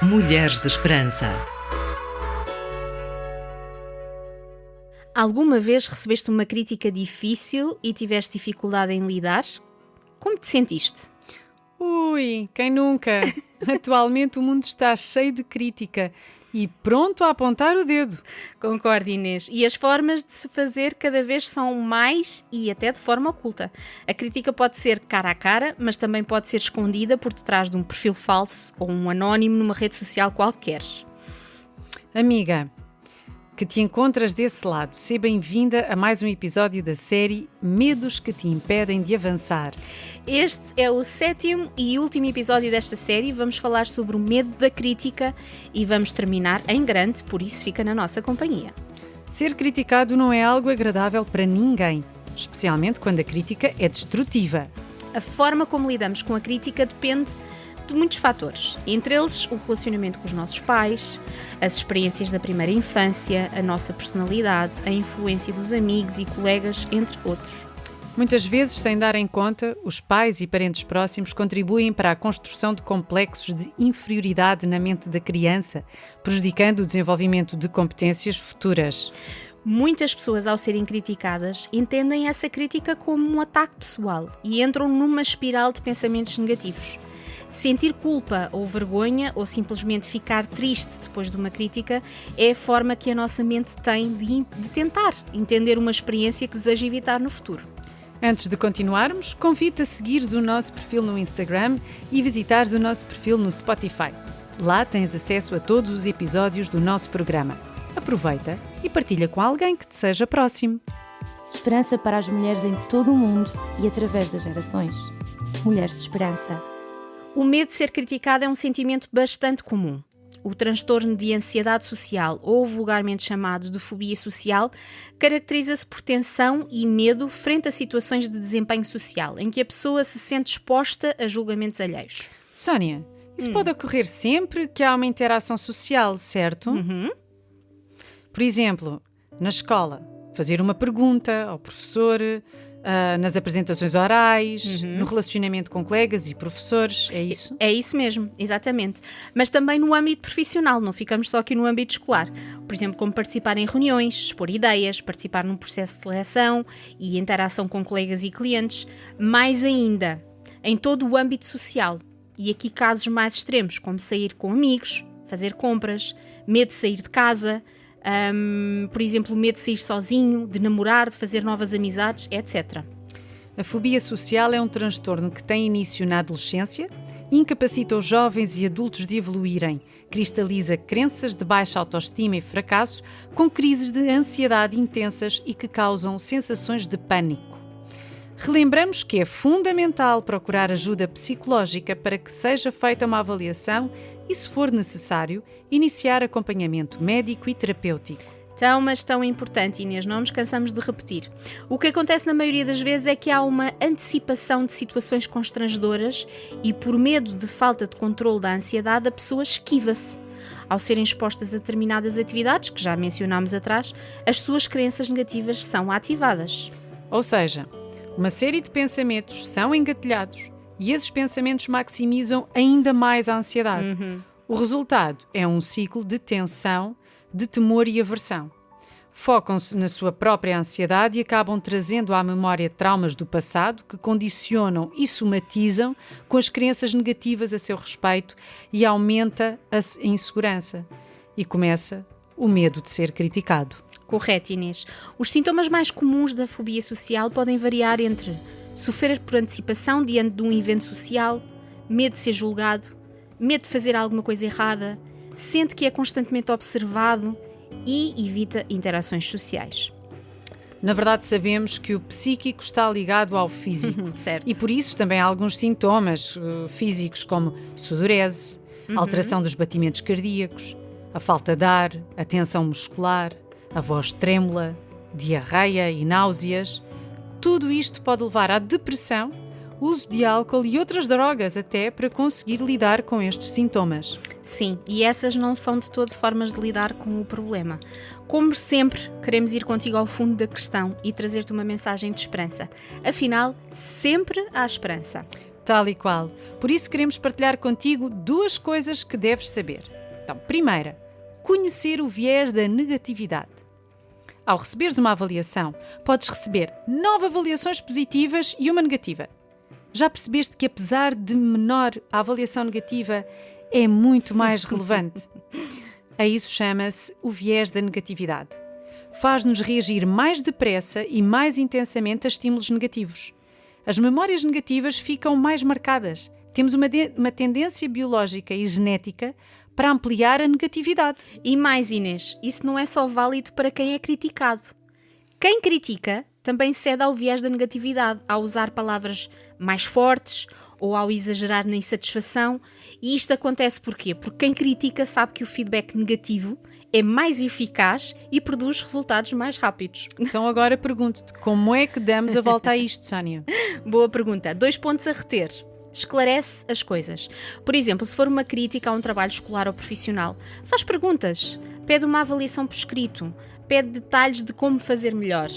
Mulheres de Esperança. Alguma vez recebeste uma crítica difícil e tiveste dificuldade em lidar? Como te sentiste? Ui, quem nunca? Atualmente o mundo está cheio de crítica e pronto a apontar o dedo. Concordo, Inês. E as formas de se fazer cada vez são mais e até de forma oculta. A crítica pode ser cara a cara, mas também pode ser escondida por detrás de um perfil falso ou um anónimo numa rede social qualquer. Amiga, que te encontras desse lado, seja bem-vinda a mais um episódio da série Medos que te impedem de avançar. Este é o 7º e último episódio desta série. Vamos falar sobre o medo da crítica e vamos terminar em grande, por isso fica na nossa companhia. Ser criticado não é algo agradável para ninguém, especialmente quando a crítica é destrutiva. A forma como lidamos com a crítica depende de muitos fatores, entre eles o relacionamento com os nossos pais, as experiências da primeira infância, a nossa personalidade, a influência dos amigos e colegas, entre outros. Muitas vezes, sem darem conta, os pais e parentes próximos contribuem para a construção de complexos de inferioridade na mente da criança, prejudicando o desenvolvimento de competências futuras. Muitas pessoas, ao serem criticadas, entendem essa crítica como um ataque pessoal e entram numa espiral de pensamentos negativos. Sentir culpa ou vergonha ou simplesmente ficar triste depois de uma crítica é a forma que a nossa mente tem de tentar entender uma experiência que deseja evitar no futuro. Antes de continuarmos, convido-te a seguires o nosso perfil no Instagram e visitares o nosso perfil no Spotify. Lá tens acesso a todos os episódios do nosso programa. Aproveita e partilha com alguém que te seja próximo. Esperança para as mulheres em todo o mundo e através das gerações. Mulheres de Esperança. O medo de ser criticado é um sentimento bastante comum. O transtorno de ansiedade social, ou vulgarmente chamado de fobia social, caracteriza-se por tensão e medo frente a situações de desempenho social, em que a pessoa se sente exposta a julgamentos alheios. Sónia, isso pode ocorrer sempre que há uma interação social, certo? Por exemplo, na escola, fazer uma pergunta ao professor, nas apresentações orais, no relacionamento com colegas e professores, é isso? É isso mesmo, exatamente. Mas também no âmbito profissional, não ficamos só aqui no âmbito escolar. Por exemplo, como participar em reuniões, expor ideias, participar num processo de seleção e interação com colegas e clientes. Mais ainda, em todo o âmbito social. E aqui casos mais extremos, como sair com amigos, fazer compras, medo de sair de casa, por exemplo, medo de sair sozinho, de namorar, de fazer novas amizades, etc. A fobia social é um transtorno que tem início na adolescência, incapacita os jovens e adultos de evoluírem, cristaliza crenças de baixa autoestima e fracasso, com crises de ansiedade intensas e que causam sensações de pânico. Relembramos que é fundamental procurar ajuda psicológica para que seja feita uma avaliação e, se for necessário, iniciar acompanhamento médico e terapêutico. Mas tão importante, Inês, não nos cansamos de repetir. O que acontece na maioria das vezes é que há uma antecipação de situações constrangedoras e, por medo de falta de controle da ansiedade, a pessoa esquiva-se. Ao serem expostas a determinadas atividades, que já mencionámos atrás, as suas crenças negativas são ativadas. Ou seja, uma série de pensamentos são engatilhados e esses pensamentos maximizam ainda mais a ansiedade. O resultado é um ciclo de tensão, de temor e aversão. Focam-se na sua própria ansiedade e acabam trazendo à memória traumas do passado que condicionam e somatizam com as crenças negativas a seu respeito e aumenta a insegurança. E começa o medo de ser criticado. Correto, Inês. Os sintomas mais comuns da fobia social podem variar entre sofrer por antecipação diante de um evento social, medo de ser julgado, medo de fazer alguma coisa errada, sente que é constantemente observado e evita interações sociais. Na verdade, sabemos que o psíquico está ligado ao físico. Certo. E por isso também há alguns sintomas físicos como sudorese, alteração dos batimentos cardíacos, a falta de ar, a tensão muscular, a voz trêmula, diarreia e náuseas. Tudo isto pode levar à depressão, uso de álcool e outras drogas até para conseguir lidar com estes sintomas. Sim, e essas não são de todo formas de lidar com o problema. Como sempre, queremos ir contigo ao fundo da questão e trazer-te uma mensagem de esperança. Afinal, sempre há esperança. Tal e qual. Por isso queremos partilhar contigo 2 coisas que deves saber. Então, primeira, conhecer o viés da negatividade. Ao receberes uma avaliação, podes receber 9 avaliações positivas e uma negativa. Já percebeste que, apesar de menor, a avaliação negativa é muito mais relevante? A isso chama-se o viés da negatividade. Faz-nos reagir mais depressa e mais intensamente a estímulos negativos. As memórias negativas ficam mais marcadas. Temos uma tendência biológica e genética para ampliar a negatividade. E mais, Inês, isso não é só válido para quem é criticado. Quem critica também cede ao viés da negatividade, ao usar palavras mais fortes ou ao exagerar na insatisfação. E isto acontece porquê? Porque quem critica sabe que o feedback negativo é mais eficaz e produz resultados mais rápidos. Então agora pergunto-te, como é que damos a volta a isto, Sónia? Boa pergunta. 2 pontos a reter. Esclarece as coisas. Por exemplo, se for uma crítica a um trabalho escolar ou profissional, faz perguntas, pede uma avaliação por escrito, pede detalhes de como fazer melhor.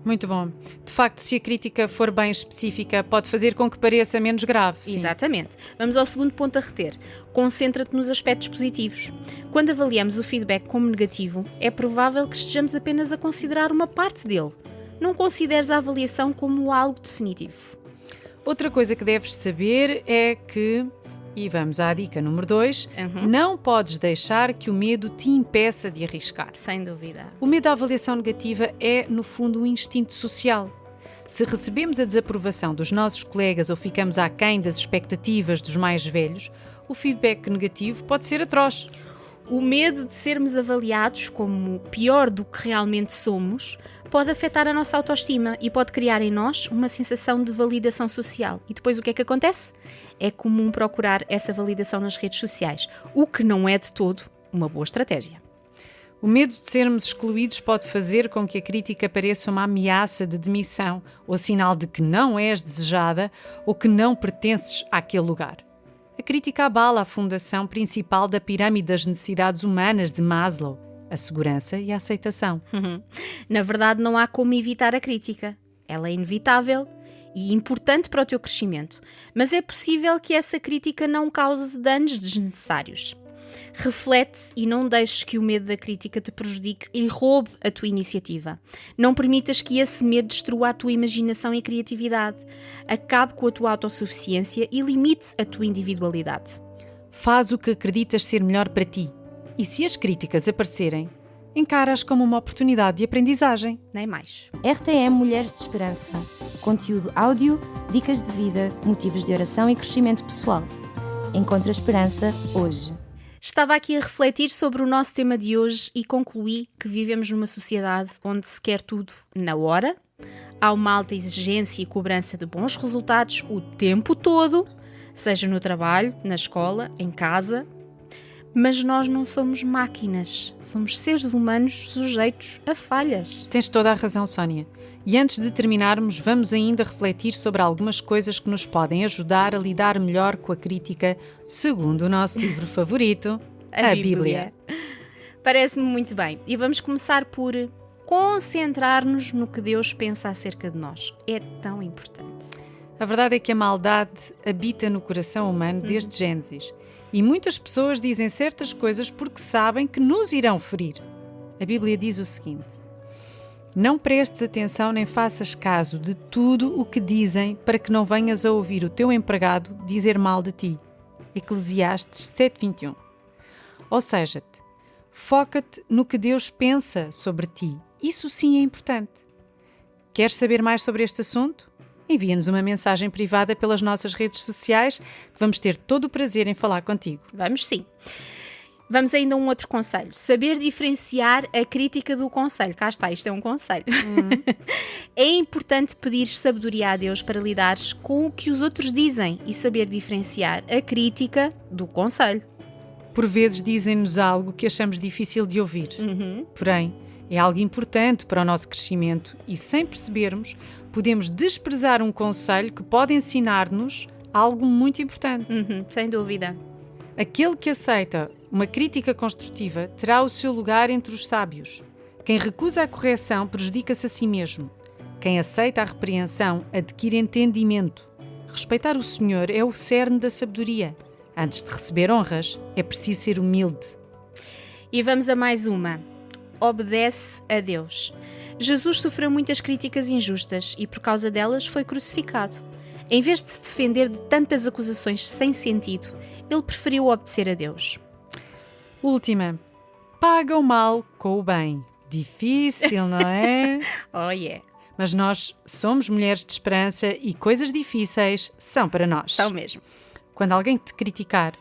Muito bom. De facto, se a crítica for bem específica, pode fazer com que pareça menos grave. Sim. Exatamente. Vamos ao segundo ponto a reter. Concentra-te nos aspectos positivos. Quando avaliamos o feedback como negativo, é provável que estejamos apenas a considerar uma parte dele. Não consideres a avaliação como algo definitivo. Outra coisa que deves saber é que, e vamos à dica número 2, não podes deixar que o medo te impeça de arriscar. Sem dúvida. O medo da avaliação negativa é, no fundo, um instinto social. Se recebemos a desaprovação dos nossos colegas ou ficamos aquém das expectativas dos mais velhos, o feedback negativo pode ser atroz. O medo de sermos avaliados como pior do que realmente somos pode afetar a nossa autoestima e pode criar em nós uma sensação de validação social. E depois o que é que acontece? É comum procurar essa validação nas redes sociais, o que não é de todo uma boa estratégia. O medo de sermos excluídos pode fazer com que a crítica pareça uma ameaça de demissão ou sinal de que não és desejada ou que não pertences àquele lugar. A crítica abala a fundação principal da pirâmide das necessidades humanas de Maslow, a segurança e a aceitação. Na verdade, não há como evitar a crítica. Ela é inevitável e importante para o teu crescimento, mas é possível que essa crítica não cause danos desnecessários. Reflete e não deixes que o medo da crítica te prejudique e roube a tua iniciativa. Não permitas que esse medo destrua a tua imaginação e criatividade. Acabe com a tua autossuficiência e limite a tua individualidade. Faz o que acreditas ser melhor para ti. E se as críticas aparecerem, encara-as como uma oportunidade de aprendizagem. Nem mais. RTM Mulheres de Esperança. Conteúdo áudio, dicas de vida, motivos de oração e crescimento pessoal. Encontra a esperança hoje. Estava aqui a refletir sobre o nosso tema de hoje e concluí que vivemos numa sociedade onde se quer tudo na hora, há uma alta exigência e cobrança de bons resultados o tempo todo, seja no trabalho, na escola, em casa. Mas nós não somos máquinas, somos seres humanos sujeitos a falhas. Tens toda a razão, Sónia. E antes de terminarmos, vamos ainda refletir sobre algumas coisas que nos podem ajudar a lidar melhor com a crítica, segundo o nosso livro favorito, a Bíblia. Parece-me muito bem. E vamos começar por concentrar-nos no que Deus pensa acerca de nós. É tão importante. A verdade é que a maldade habita no coração humano desde Gênesis. E muitas pessoas dizem certas coisas porque sabem que nos irão ferir. A Bíblia diz o seguinte: não prestes atenção nem faças caso de tudo o que dizem para que não venhas a ouvir o teu empregado dizer mal de ti. Eclesiastes 7:21. Ou seja, foca-te no que Deus pensa sobre ti. Isso sim é importante. Queres saber mais sobre este assunto? Envia-nos uma mensagem privada pelas nossas redes sociais que vamos ter todo o prazer em falar contigo. Vamos sim. Vamos ainda a um outro conselho. Saber diferenciar a crítica do conselho. Cá está, isto é um conselho. É importante pedir sabedoria a Deus para lidares com o que os outros dizem e saber diferenciar a crítica do conselho. Por vezes dizem-nos algo que achamos difícil de ouvir. Porém, é algo importante para o nosso crescimento e, sem percebermos, podemos desprezar um conselho que pode ensinar-nos algo muito importante. Sem dúvida. Aquele que aceita uma crítica construtiva terá o seu lugar entre os sábios. Quem recusa a correção prejudica-se a si mesmo. Quem aceita a repreensão adquire entendimento. Respeitar o Senhor é o cerne da sabedoria. Antes de receber honras, é preciso ser humilde. E vamos a mais uma. Obedece a Deus. Jesus sofreu muitas críticas injustas e por causa delas foi crucificado. Em vez de se defender de tantas acusações sem sentido, ele preferiu obedecer a Deus. Última. Paga o mal com o bem. Difícil, não é? Oh yeah. Mas nós somos mulheres de esperança e coisas difíceis são para nós. São mesmo. Quando alguém te criticar,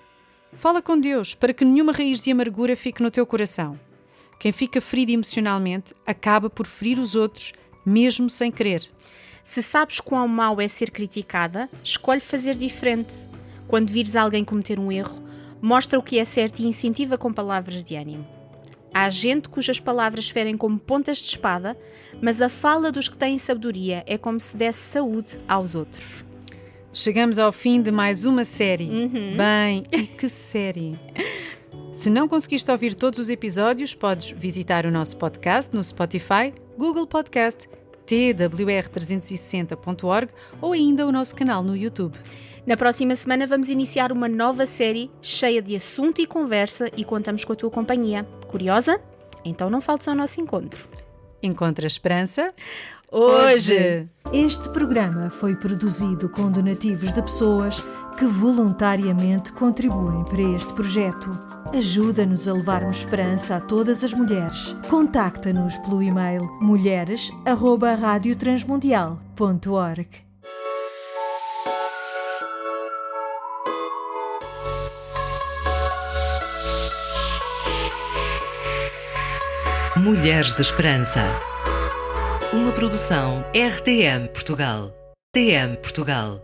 fala com Deus para que nenhuma raiz de amargura fique no teu coração. Quem fica ferido emocionalmente acaba por ferir os outros, mesmo sem querer. Se sabes quão mau é ser criticada, escolhe fazer diferente. Quando vires alguém cometer um erro, mostra o que é certo e incentiva com palavras de ânimo. Há gente cujas palavras ferem como pontas de espada, mas a fala dos que têm sabedoria é como se desse saúde aos outros. Chegamos ao fim de mais uma série. Bem, e que série! Se não conseguiste ouvir todos os episódios, podes visitar o nosso podcast no Spotify, Google Podcast, twr360.org ou ainda o nosso canal no YouTube. Na próxima semana vamos iniciar uma nova série cheia de assunto e conversa e contamos com a tua companhia. Curiosa? Então não faltes ao nosso encontro. Encontra esperança hoje! Este programa foi produzido com donativos de pessoas que voluntariamente contribuem para este projeto. Ajuda-nos a levarmos esperança a todas as mulheres. Contacta-nos pelo e-mail mulheres@radiotransmundial.org. Mulheres de Esperança. Uma produção RTM Portugal. TM Portugal.